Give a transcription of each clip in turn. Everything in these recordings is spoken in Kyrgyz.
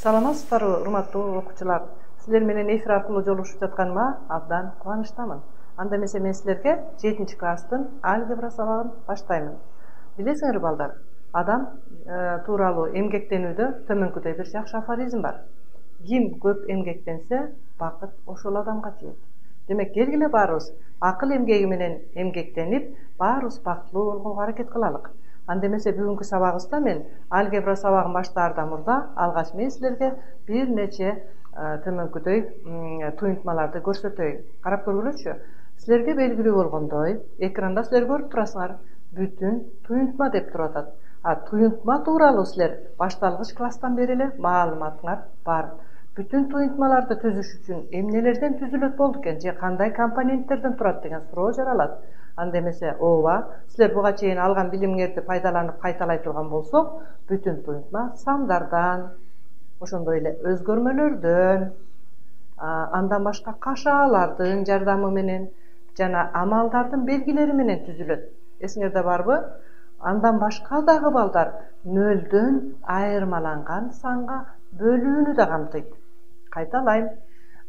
Саламатсыздарбы, урматтуу окуучулар. Силер менен эфир аркылуу жолугушуп жатканыма абдан кубанычтамын. Анда эмесе мен силерге 7-класстын алгебра сабагын баштаймын. Билесиңер балдар, адам тууралуу эмгектенүүдө төмөнкүдөй бир жакшы афоризм бар. Ким көп эмгектенсе, бакыт ошол адамга тиет. Демек, келгиле баарыбыз акыл эмгеги менен эмгектенип, баарыбыз бактылуу болгонго аракет кылалык. Анда эмесе бүгүнкү сабагыбызда мен алгебра сабагын баштаардан мурда алгач мен силерге бир нече төмөнкүдөй туюнтмаларды көрсөтөйүн. Карап көргүлөчү. Силерге белгилүү болгондой, экранда силер көрүп турасыңар, бүтүн туюнтма деп туруп атат. Туюнтма тууралуу силер башталгыч класстан бери эле маалыматыңар бар. Бүтүн туюнтмаларды түзүш үчүн эмнелерден түзүлөт болду экен, же кандай компоненттерден турат деген суроо жаралат. Анда эмесе, ооба, силер буга чейин алган билимиңерди пайдаланып кайталай турган болсок, бүтүн туюнтма сандардан, ошондой эле өзгөрмөлөрдөн, андан башка кашаалардын жардамы менен жана амалдардын белгилери менен түзүлөт. Эсиңерде барбы? Андан башка дагы балдар нөлдөн айырмаланган санга бөлүүнү да камтыйт. Кайталайм.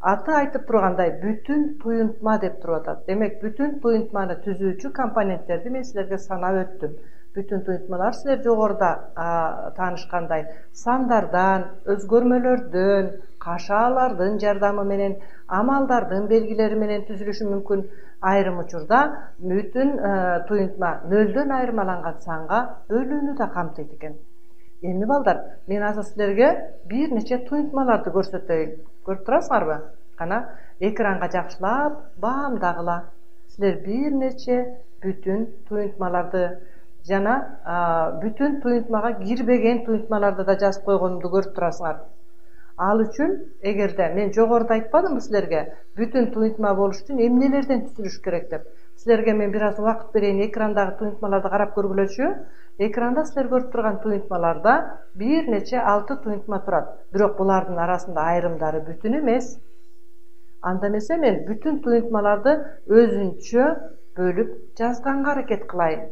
Аты айтып тургандай бүтүн туюнтма деп туруп атат. Демек, бүтүн туюнтманы түзүүчү компоненттерди мен силерге санап өттүм. Бүтүн туюнтмалар силер жогоруда таанышкандай сандардан, өзгөрмөлөрдөн, кашаалардын жардамы менен, амалдардын белгилери менен түзүлүшү мүмкүн. Айрым учурда бүтүн туюнтма нөлдөн айырмаланган санга бөлүүнү да камтыйт экен. Эми балдар, мен азыр силерге бир нече туюнтмаларды көрсөтөйүн. Көрүп турасыңарбы? Кана экранга жакшылап баамдагыла. Силер бир нече бүтүн туюнтмаларды жана бүтүн туюнтмага кирбеген туюнтмаларды да жазып койгонумду көрүп турасыңар. Ал үчүн, эгерде мен жогоруда айтпадымбы силерге бүтүн туюнтма болуш үчүн эмнелерден түзүлүш керек деп. Силерге мен бир аз убакыт берейин, экрандагы туюнтмаларды карап көргүлөчү. Экранда силер көрүп турган туюнтмаларда бир нече 6 туюнтма турат. Бирок булардын арасында айрымдары бүтүн эмес. Анда эмесе мен бүтүн туюнтмаларды өзүнчө бөлүп жазганга аракет кылайын.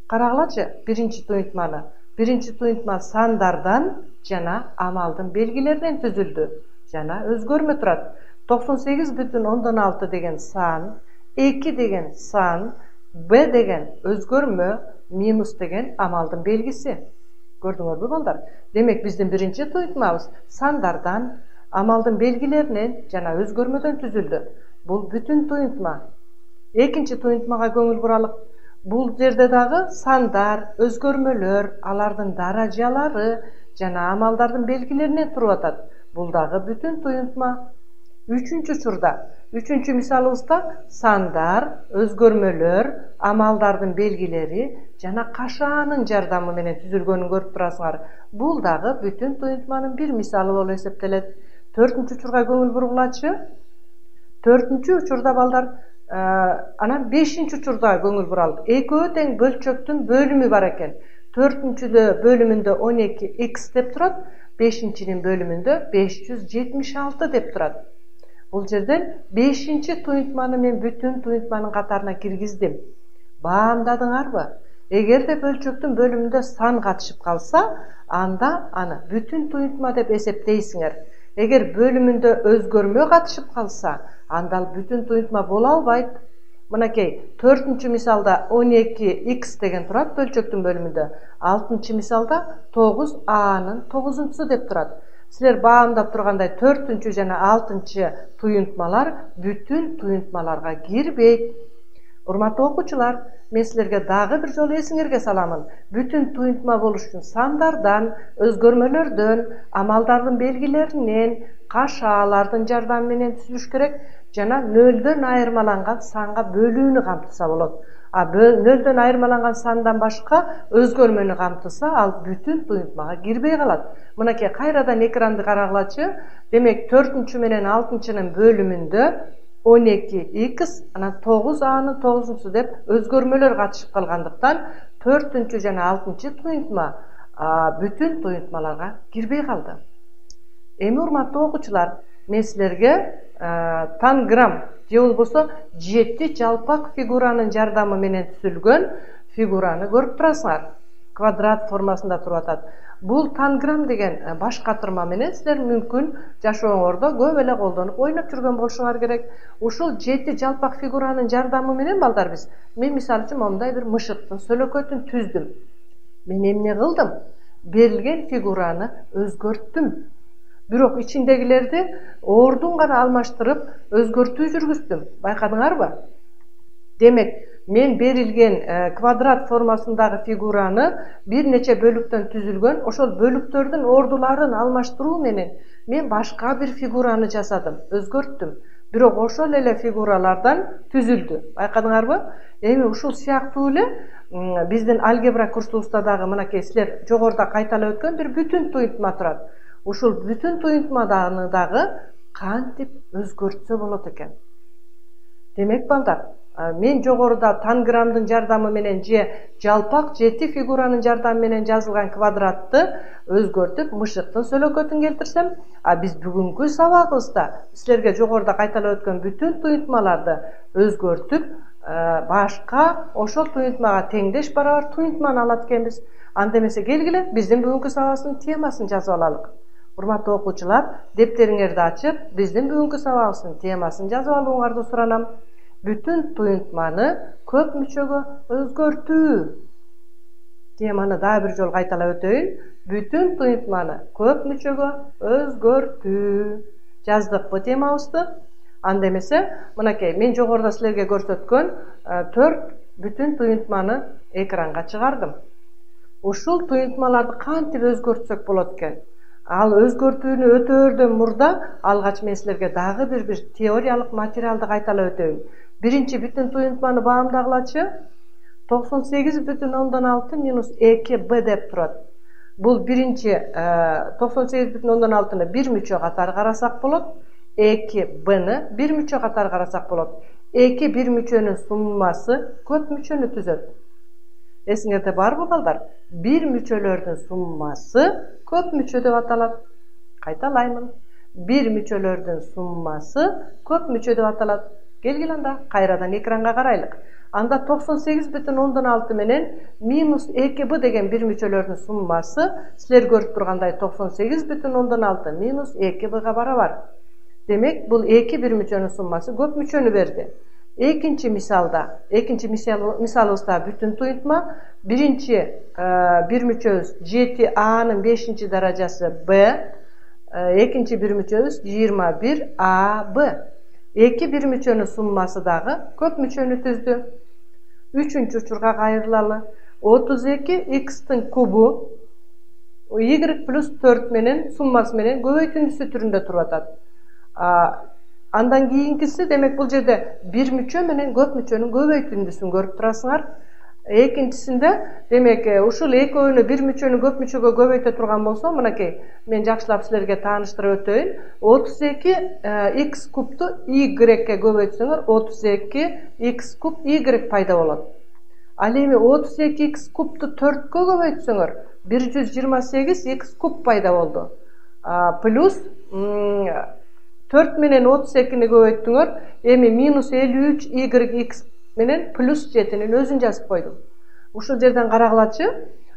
Карагылачы биринчи туюнтманы. Биринчи туюнтма сандардан жана амалдын белгилеринен түзүлдү. Жана өзгөрмө турат. 98,6 деген сан, 2 деген сан, B деген өзгөрмө, минус деген амалдын белгиси. Көрдүңөрбү балдар? Демек, биздин биринчи туюнтмабыз сандардан, амалдын белгилеринен жана өзгөрмөдөн түзүлдү. Бул бүтүн туюнтма. Экинчи туюнтмага көңүл буралык. Бул жерде дагы сандар, өзгөрмөлөр, алардын даражалары жана амалдардын белгилеринен туруп атат. Бул дагы бүтүн туюнтма. Үчүнчү учурда, үчүнчү мисалыбызда сандар, өзгөрмөлөр, амалдардын белгилери жана кашаанын жардамы менен түзүлгөнүн көрүп турасыңар. Бул дагы бүтүн туюнтманын бир мисалы болуп эсептелет. Төртүнчү учурга көңүл бургулачы. Төртүнчү учурда балдар, анан бешинчи учурда көңүл буралык. Экөө тең бөлчөктүн бөлүмү бар экен. Төртүнчүдө бөлүмүндө 12x деп турат, бешинчинин бөлүмүндө 576 деп турат. Бул жерден бешинчи туюнтманы мен бүтүн туюнтманын катарына киргиздим. Баамдадыңарбы? Эгерде бөлчөктүн бөлүмүндө сан катышып калса, анда аны бүтүн туюнтма деп эсептейсиңер. Эгер бөлүмүндө өзгөрмө катышып калса, анда ал бүтүн туюнтма боло албайт. Мынакей, 4-чү мисалда 12x деген турат бөлчөктүн бөлүмүндө. 6-чы мисалда 9a-нын 9-чусу деп турат. Силер баамдап тургандай 4-чү жана 6-чы туюнтмалар бүтүн туюнтмаларга кирбейт. Урматтуу окуучулар, мен силерге дагы бир жолу эсиңерге саламын. Бүтүн туюнтма болуш үчүн сандардан, өзгөрмөлөрдөн, амалдардын белгилеринен, кашаалардын жардамы менен түзүлүш керек жана нөлдөн айырмаланган санга бөлүүнү камтыса болот. Нөлдөн айырмаланган сандан башка өзгөрмөнү камтыса, ал бүтүн туюнтмага кирбей калат. Мынакей, кайрадан экранды карагылачы. Демек, 4-чү менен 6-чынын бөлүмүндө 12x, анан 9a-нын 9-чусу деп өзгөрмөлөр катышып калгандыктан 4-чү жана 6-чы туюнтма бүтүн туюнтмаларга кирбей калды. Эми урматтуу окуучулар, мен силерге танграмм же болбосо 7 жалпак фигуранын жардамы менен түзүлгөн фигураны көрүп турасыңар. квадрат формасында туруп атат. Бул танграмм деген баш катырма менен силер мүмкүн жашооңордо көп эле колдонуп ойноп жүргөн болушуңар керек. Ушул 7 жалпак фигуранын жардамы менен балдар мен мисалы үчүн мондай бир мышыктын сөлөкөтүн түздүм. Мен эмне кылдым? Берилген фигураны өзгөрттүм. Бирок ичиндегилерди ордун гана алмаштырып өзгөртүү жүргүздүм. Байкадыңарбы? Демек, мен берилген квадрат формасындагы фигураны бир нече бөлүктөн түзүлгөн, ошол бөлүктөрдүн ордуларын алмаштыруу менен мен башка бир фигураны жасадым, өзгөрттүм. Бирок ошол эле фигуралардан түзүлдү. Байкадыңарбы? Эми ушул сыяктуу эле биздин алгебра курсубузда дагы мынакей силер жогоруда кайталап өткөн бир бүтүн туюнтма турат. Ушул бүтүн туюнтманы дагы кантип өзгөртсө болот экен. Демек балдар, мен жогоруда танграммдын жардамы менен же жалпак 7 фигуранын жардамы менен жазылган квадратты өзгөртүп мышыктын сөлөкөтүн келтирсем, биз бүгүнкү сабагыбызда силерге жогоруда кайталап өткөн бүтүн туюнтмаларды өзгөртүп, башка ошол туюнтмага теңдеш барабар туюнтманы алат экенбиз. Анда эмесе келгиле биздин бүгүнкү сабагыбыздын темасын жазып алалык. Урматтуу окуучулар, дептериңерди ачып, биздин бүгүнкү сабагыбыздын темасын жазып алууңарды суранам. Бүтүн туюнтманы көп мүчөгө өзгөртүү. Теманы дагы бир жолу кайталап өтөйүн. Бүтүн туюнтманы көп мүчөгө өзгөртүү. Жаздыкпы темабызды? Анда эмесе, мынакей мен жогоруда силерге көрсөткөн 4 бүтүн туюнтманы экранга чыгардым. Ушул туюнтмаларды кантип өзгөртсөк болот экен? Ал өзгөртүүнү өтөөрдөн мурда алгач мен силерге дагы бир теориялык материалды кайталап өтөйүн. Биринчи бүтүн туюнтманы баамдагылачы 98,6 минус 2b деп турат. Бул биринчи 98,6-ны бир мүчө катары карасак болот, 2b-ны бир мүчө катары карасак болот. 2 бир мүчөнүн суммасы көп мүчөнү түзөт. Эсиңерде барбы балдар? Бир мүчөлөрдүн суммасы көп мүчө деп аталат. Кайталаймын. Бир мүчөлөрдүн суммасы көп мүчө деп аталат. Келгиле анда кайрадан экранга карайлык. Анда 98,6 менен минус 2b деген бир мүчөлөрдүн суммасы силер көрүп тургандай 98,6 минус 2b-га барабар. Демек, бул 2 бир мүчөнүн суммасы көп мүчөнү берди. Экинчи мисалыбызда бүтүн туюнтма. Биринчи бир мүчөбүз 7a-нын 5-чи даражасы b, экинчи бир мүчөбүз 21ab. 2 бир мүчөнүн суммасы дагы көп мүчөнү түздү. Үчүнчү учурга кайрылалы. 32x-тын кубу y плюс 4 менен суммасы менен көбөйтүндүсү түрүндө туруп атат. Андан кийинкиси, демек бул жерде бир мүчө менен көп мүчөнүн көбөйтүндүсүн көрүп турасыңар. Экинчисинде, демек, ушул экөөнү бир мүчөнү көп мүчөгө көбөйтө турган болсо, мынакей, мен жакшылап силерге тааныштырып өтөйүн. 32x кубту y-ге көбөйтсөңөр, 32x куб y пайда болот. Ал эми 32x кубту 4-кө көбөйтсөңөр, 128x куб пайда болду. Плюс 4 менен 32-ни көбөйттүңөр, эми минус 53yx менен плюс 7-нин өзүн жазып койдум. Ушул жерден карагылачы,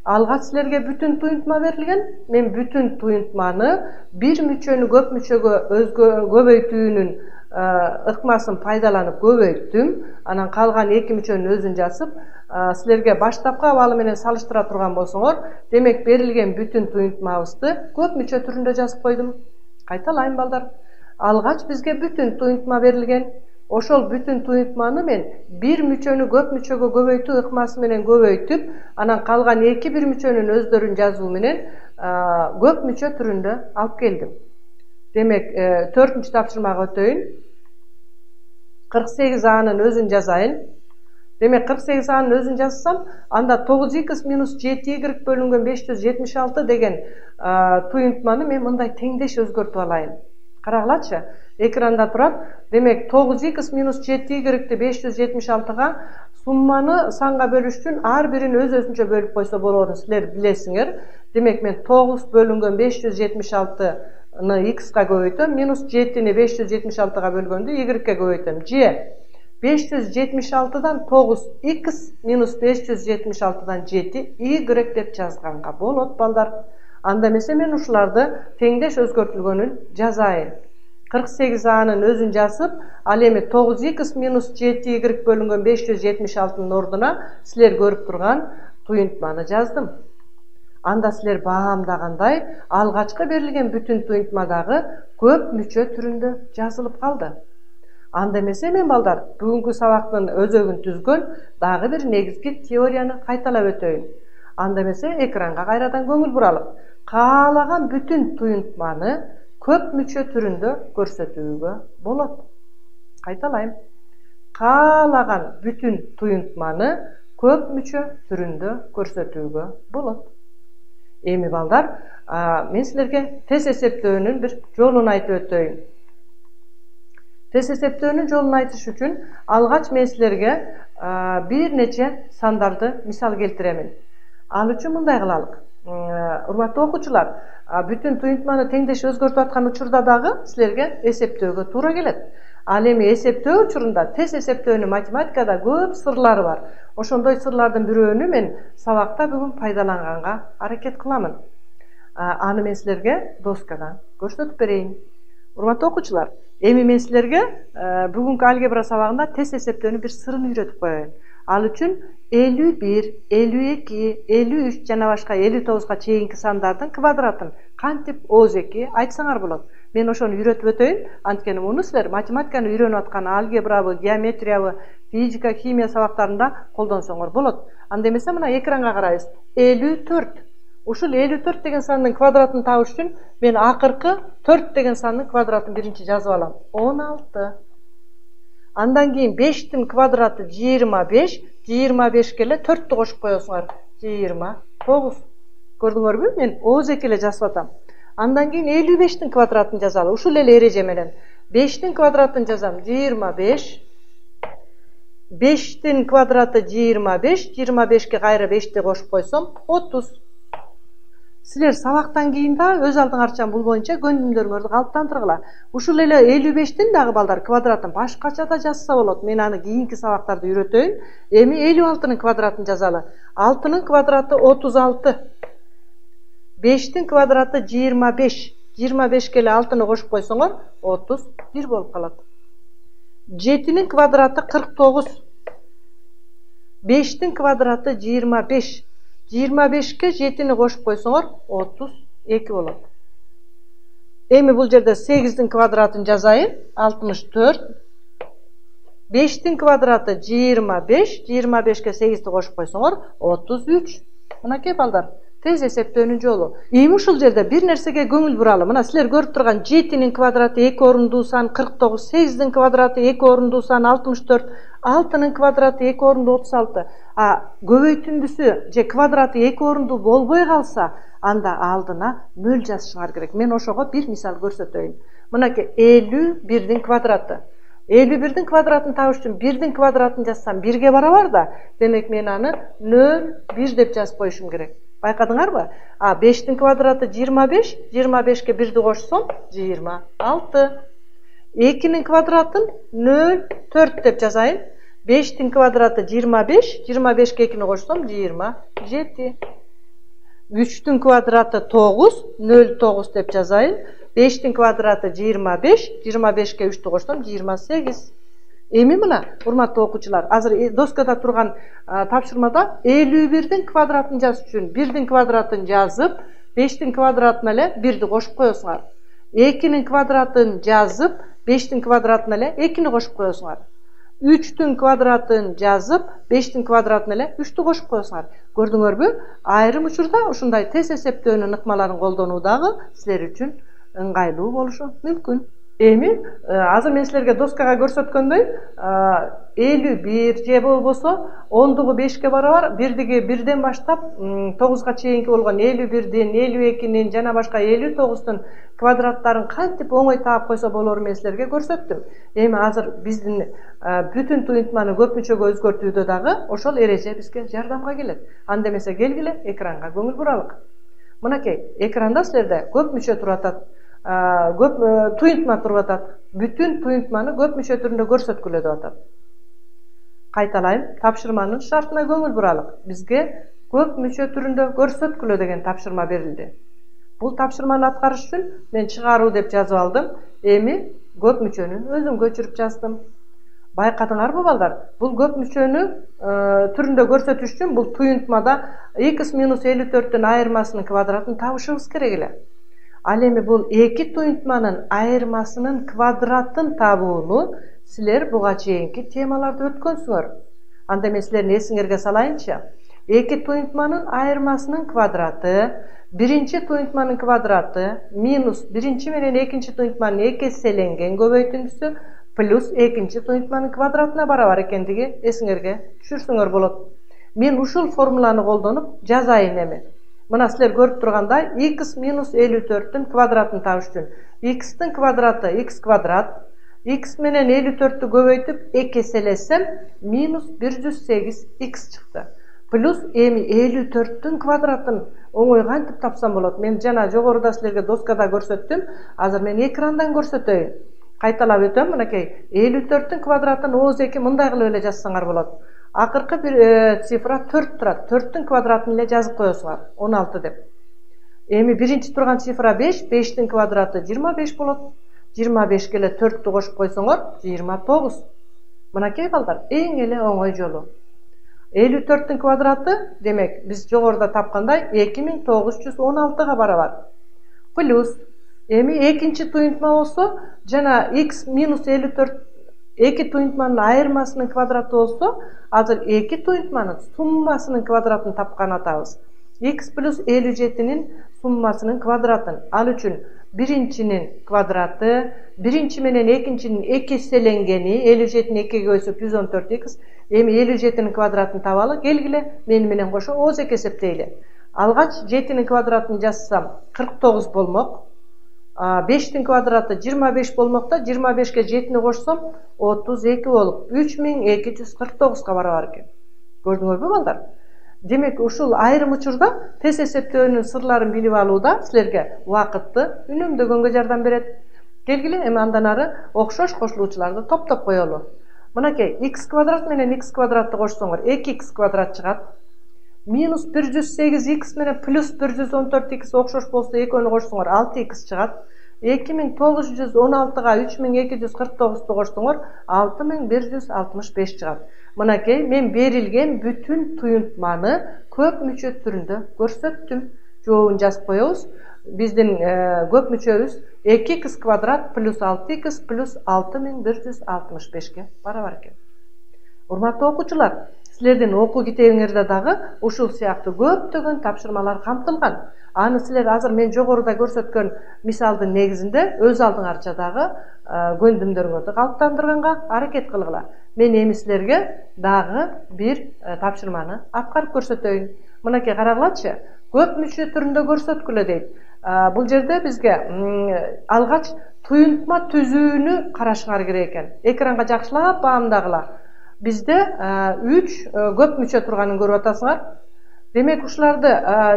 алгач силерге бүтүн туюнтма берилген. Мен бүтүн туюнтманы бир мүчөнү көп мүчөгө көбөйтүүнүн ыкмасын пайдаланып көбөйттүм. Анан калган 2 мүчөнүн өзүн жазып, силерге баштапкы абалы менен салыштыра турган болсоңор, демек берилген бүтүн туюнтмабызды көп мүчө түрүндө жазып койдум. Кайталайм балдар. Алгач бизге бүтүн туюнтма берилген. Ошол бүтүн туюнтманы мен бир мүчөнү көп мүчөгө көбөйтүү ыкмасы менен көбөйтүп, анан калган 2 бир мүчөнүн өздөрүн жазуу менен көп мүчө түрүндө алып келдим. Демек, 4-нчү тапшырмага өтөйүн. 48a-нын өзүн жазайын. Демек, 48a-нын өзүн жазсам, анда 9x минус 7y бөлүнгөн 576 деген туюнтманы мен мындай теңдеш өзгөртүп алайын. Карагылачы, экранда турат. Демек, 9x минус 7y-ди 576-га сумманы санга бөлүш үчүн ар бирин өз-өзүнчө бөлүп койсо болоорун силер билесиңер. Демек, мен 9 бөлүнгөн 576-ны x-га көбөйтөм, минус 7-ни 576-га бөлгөндү y-ге көбөйтөм. Же 576'dan 9 x minus 576'dan 7 y деп жазганга болот балдар. Анда эмесе мен ушуларды теңдеш өзгөртүлгөнүн жазайын. 48a'nın özün жазып, ал эми 9x minus 7y бөлүнгөн 576'нын ордуна силер көрүп турган туюнтманы жаздым. Анда силер баамдагандай алгачкы берилген бүтүн туюнтмадагы көп мүчө түрүндө жазылып калды. Анда эмесе мен балдар бүгүнкү сабактын өзөгүн түзгөн дагы бир негизги теорияны кайталап өтөйүн. Анда эмесе экранга кайрадан көңүл буралып, каалаган бүтүн туюнтманы көп мүчө түрүндө көрсөтүүгө болот. Кайталайм. Каалаган бүтүн туюнтманы көп мүчө түрүндө көрсөтүүгө болот. Эми балдар, мен силерге тез эсептөөнүн бир жолун айтып өтөйүн. Тез эсептөөнүн жолун айтыш үчүн алгач мен силерге бир нече сандарды мисал келтиремин. Ал үчүн мындай кылалык. Урматтуу окуучулар, бүтүн туюнтманы теңдеш өзгөртүп аткан учурда дагы силерге эсептөөгө туура келет. Ал эми эсептөө учурунда тез эсептөөнүн математикада көп сырлары бар. Ошондой сырлардын бирөөнү мен сабакта бүгүн пайдаланганга аракет кыламын. Аны мен силерге доскадан көрсөтүп берейин. Урматтуу окуучулар, эми мен силерге бүгүнкү алгебра сабагында тез эсептөөнүн бир сырын үйрөтүп коеюн. Ал үчүн 51, 52, 53 жана башка 59га чейинки сандардын квадратын кантип ооз-эки айтсаңар болот. Мен ошону үйрөтүп өтөйүн. Анткени муну силер математиканы үйрөнүп аткан алгебрабы, геометриябы, физика, химия сабактарында колдонсоңор болот. Анда эмесе мына экранга карайбыз. 54. Ушул 54 деген сандын квадратын табыш үчүн мен акыркы 4 деген сандын квадратын биринчи жазып алам. 16. Андан кийин 5тин квадраты 25, 25 эле 4тү кошуп коесуңар. 29. Көрдүңөрбү? Мен ооз-эки эле жазып атам. Андан кийин 55тин квадратын жазалы. Ушул эле эреже менен 5тин квадратын жазам. 25. 5тин квадраты 25, 25ке кайра 5ти кошуп койсом 30. Силер сабактан кийин да өз алдыңарча бул боюнча көндүмдөрүңөрдү калыптандыргыла. Ушул эле 55тин дагы балдар квадратын башкача да жазса болот. Мен аны кийинки сабактарда үйрөтөйүн. Эми 56тын квадратын жазалы. 6тын квадраты 36. 5тин квадраты 25. 25ке эле 6-ны кошуп койсоңор 31 болуп калат. 7тин квадраты 49. 5тин квадраты 25. 25ке 7-ни кошуп койсоңор 32 болот. Эми бул жерде 8тин квадратын жазайын. 64. 5тин квадраты 25. 25ке 8ти кошуп койсоңор 33. Мынакей балдар, тез эсептөөнүн жолу. Эми ушул жерде бир нерсеге көңүл буралы. Мына силер көрүп турган 7-нин квадраты 2 орундуу сан 49, 8-дин квадраты 2 орундуу сан 64, 6-нын квадраты 2 орундуу 36. Көбөйтүндүсү же квадраты 2 орундуу болбой калса, анда алдына нөл жазышыңар керек. Мен ошого бир мисал көрсөтөйүн. Мынакей 51-дин квадраты. 51-дин квадратын табыш үчүн 1-дин квадратын жазсам 1ге барабар да. Демек мен аны 0,1 деп жазып коюшум керек. Байкадыңарбы? 5тин квадраты 25, 25ке 1ди кошсом 26. 2-нин квадратын 0,4 деп жазайын. 5тин квадраты 25, 25ке 2-ни кошсом 27. 3тин квадраты 9, 0,9 деп жазайын. 5тин квадраты 25, 25ке 3-тү кошсом 28. Эми мына, урматтуу окуучулар, азыр доскада турган тапшырмада 51-дин квадратын жазыш үчүн 1-дин квадратын жазып, 5тин квадратына эле 1ди кошуп коесуңар. 2-нин квадратын жазып, 5тин квадратына эле 2-ни кошуп коесуңар. 3-түн квадратын жазып, 5тин квадратына эле 3тү кошуп коесуңар. Көрдүңөрбү? Айрым учурда ушундай тез эсептөөнүн ыкмаларын колдонуу дагы силер үчүн ыңгайлуу болушу мүмкүн. Эми азыр мен силерге доскага көрсөткөндөй 51 же болбосо 10-дугу 5ке барабар, 1ден баштап 9га чейинки болгон 51-дин, 52-нин жана башка 59-тун квадраттарын кантип оңой таап койсо болору мен силерге көрсөттүм. Эми азыр биздин бүтүн туюнтманы көп мүчөгө өзгөртүүдө дагы ошол эреже бизге жардамга келет. Анда эмесе келгиле экранга көңүл буралык. Мынакей, экранда силерде көп мүчө туруп атат. Көп туюнтма туруп атат. Бүтүн туюнтманы көп мүчө түрүндө көрсөткүлө деп атат. Kaytalayım, tapşırmanın şartına көңүл buralım. Bizge köp müçö türünde көрсөткүлө деген tapşırma berildi. Bul tapşırmanı atkарыш üçün men çıgarуу dep жазып aldım. Эми köp müçönü özüm göçürüp жаздым. Байкадыңарбы балдар? Бул көп мүчөнү түрүндө көрсөтүш үчүн бул туюнтмада x минус 54'тün айырмасынын квадратын табышыбыз керек эле. Ал эми бул эки туюнтманын айырмасынын квадратын табууну силер буга чейинки темаларды өткөнсүңөр. Анда мен силердин эсиңерге салайынчы. Эки туюнтманын айырмасынын квадраты, биринчи туюнтманын квадраты минус биринчи менен экинчи туюнтманын эки эселенген көбөйтүндүсү плюс экинчи туюнтманын квадратына барабар экендиги эсиңерге түшүрсөңөр болот. Мен ушул формуланы колдонуп жазайын эми. Мына силер көрүп тургандай x минус 54'тün квадратын табыш үчүн x'тин квадраты x квадрат, x менен 54'тү көбөйтүп 2 эселесем минус 108 x чыкты. Плюс эми 54'тün квадратын оңой кантип тапсам болот? Мен жана жогоруда силерге доскада көрсөттүм. Азыр мен экрандан көрсөтөйүн. Кайталап өтөм, мынакей 54'тün квадратын ooz 2 мындай кылып эле жазсаңар болот. Акыркы бир цифра 4 турат. 4'тün квадратын эле жазып коесуңар. 16 деп. Эми биринчи турган цифра 5, 5'тин квадраты 25 болот. 25 эле 4'тү кошуп койсоңор 29. Мынакей балдар, эң эле оңой жолу. 54'тün квадраты, демек, биз жогоруда тапкандай 2916га барабар. Плюс эми экинчи туюнтма болсо, жана x минус 54 эки туюнтманын айырмасынын квадраты болсо, азыр эки туюнтманын суммасынын квадратын тапкан атабыз. X плюс 57'nin суммасынын квадратын. Ал үчүн биринчинин квадраты, биринчи менен экинчинин эки эселенгени, 57'ni 2'ge бөлсөк 114x. Эми 57'nin квадратын табалы, келгиле, мени менен кошо ooz 2 эсептейли. Алгач 7'nin квадратын жазсам 49 болмок. 5'tin квадраты 25 болмокта, 25'ке 7'ni кошсом 32 болуп 3249га барабар экен. Көрдүңөрбү балдар? Демек, ушул айрым учурда тез эсептөөнүн сырларын билип алууда силерге убакытты үнөмдөгөнгө жардам берет. Келгиле, эми андан ары окшош кошулуучуларды топтоп коелу. Мынакей x квадрат менен x квадратты кошсоңор 2x квадрат чыгат. Минус 108x менен плюс 114x окшош болсо экөөнү кошсоңор 6x чыгат. 2916га 3249'ту кошсоңор 6165 чыгат. Мынакей мен берилген бүтүн туюнтманы көп мүчө түрүндө көрсөттүм. Жообун жазып коебуз. Биздин көп мүчөбүз 2x квадрат плюс 6x плюс 6165ке барабар экен. Урматтуу окуучулар, силердин окуу китебиңерде дагы ушул сыяктуу көптөгөн тапшырмалар камтылган. Аны силер азыр мен жогоруда көрсөткөн мисалдын негизинде өз алдыңарча дагы көндүмдөрүңөрдү калыптандырганга аракет кылгыла. Мен эми силерге дагы бир тапшырманы аткарып көрсөтөйүн. Мынакей карагылачы, көп мүчө түрүндө көрсөткүлө дейт. Бул жерде бизге алгач туюнтма түзүүнү карашыңар керек экен. Экранга жакшылап баамдагыла. Bizde 3 көп мүчө турганын көрүп атасыңар. Демек, ушуларды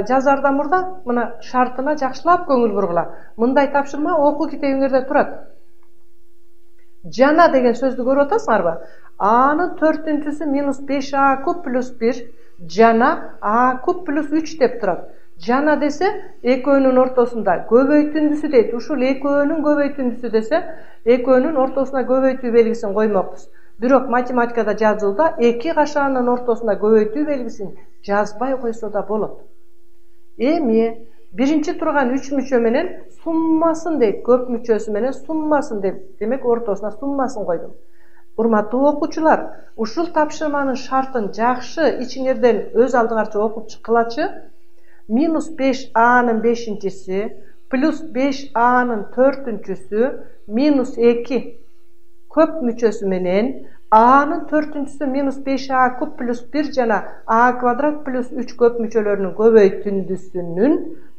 жазардан мурда мына шартына жакшылап көңүл бургула. Мындай тапшырма окуу китебиңерде турат. Жана деген сөздү көрүп атасыңарбы? A'нын 4-түнчүсү минус 5a куб плюс 1 жана a куб плюс 3 деп турат. Жана десе экөөнүн ортосунда көбөйтүндүсү дейт. Ушул экөөнүн көбөйтүндүсү десе экөөнүн ортосуна көбөйтүү белгисин коймокпуз. Бирок математикада жазууда эки кашаанын ортосуна көбөйтүү белгисин жазбай койсо да болот. Эми биринчи турган 3 мүчө менен суммасын дейт, көп мүчөсү менен суммасын деп, демек ортосуна суммасын койдум. Урматтуу окуучулар, ушул тапшырманын шартын жакшы ичиңерден өз алдыңарча окуп чыккылачы. Минус 5a'нын 5-инчиси плюс 5a'нын 4-түнчүсү минус 2 көп мүчөсү менен a'нын 4-түнчүсү минус 5a куб плюс 1 жана a квадрат плюс 3 көп мүчөлөрүнүн көбөйтүндүсүнүн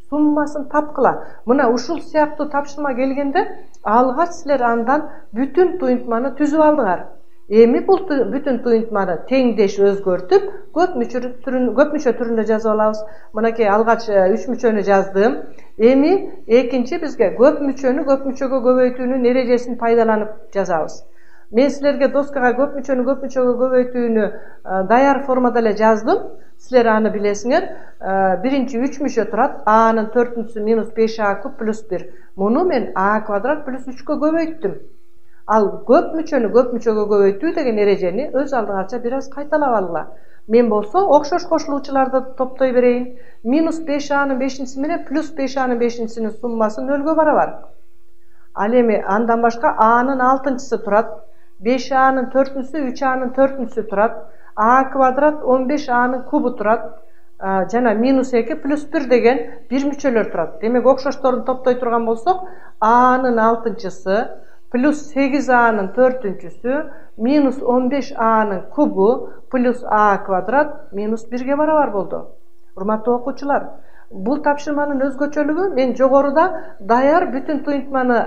суммасын тапкыла. Мына ушул сыяктуу тапшырма келгенде алгач силер андан бүтүн туюнтманы түзүп алдыңар. Эми бул бүтүн туюнтманы теңдеш өзгөртүп, көп мүчө түрүндө жазып алабыз. Мынакей алгач 3 мүчөнү жаздым. Эми экинчи бизге көп мүчөнү көп мүчөгө көбөйтүүнүн эрежесин пайдаланып жазабыз. Мен силерге доскага көп мүчөгө көбөйтүүнү даяр формада эле жаздым. Силер аны билесиңер. Биринчи 3 мүчө турат. A'нын 4-сү минус 5a куб плюс 1. Муну мен a квадрат плюс 3кө көбөйттүм. Ал көп мүчөгө көбөйтүү деген эрежени өз алдыңарча бир аз кайталап алгыла. Мен болсо окшош кошулуучуларды топтой берейин. Минус 5a'нын 5-си менен плюс 5a'нын 5-синин суммасы 0га барабар. Ал эми андан башка a'нын 6-сы турат. 5a'нын 4-сү 3a'нын 4-сү турат. a квадрат 15a'нын кубу турат. Жана минус 2 плюс 1 деген бир мүчөлөр турат. Демек окшошторун топтой турган болсок, a'нын 6-сы плюс 8a'нын 4-сү минус 15a'нын кубу плюс a квадрат минус 1ге барабар болду. Урматтуу окуучулар, бул тапшырманын өзгөчөлүгү мен жогоруда даяр бүтүн туюнтманы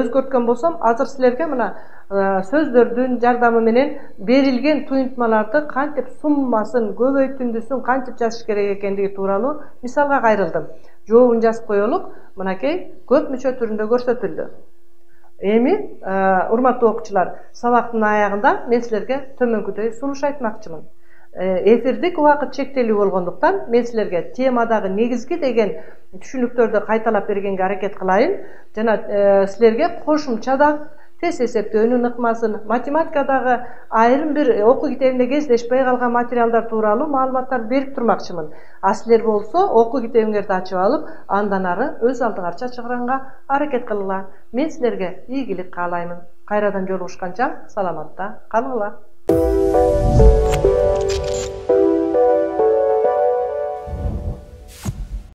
өзгөрткөн болсом, азыр силерге мына сөздөрдүн жардамы менен берилген туюнтмаларды кантип суммасын, көбөйтүндүсүн кантип жазыш керек экендиги тууралуу мисалга кайрылдым. Жообун жазып коелук. Мынакей көп мүчө түрүндө көрсөтүлдү. Эми урматтуу окуучулар, сабактын аягында мен силерге төмөнкүдөй сунуш айтмакчымын. Эфирдик убакыт чектелүү болгондуктан мен силерге темадагы негизги деген түшүнүктөрдү кайталап бергенге аракет кылайын. Жана силерге кошумчада тез эсептөөнүн ыкмасын, математикадагы айрым бир окуу китебинде кездешпей калган материалдар тууралуу маалыматтарды берип турмакчымын. А силер болсо окуу китебиңерди ачып алып, андан ары өз алдыңарча чыгаранга аракет кылгыла. Мен силерге ийгилик каалаймын. Кайрадан жолугушканча саламатта калгыла.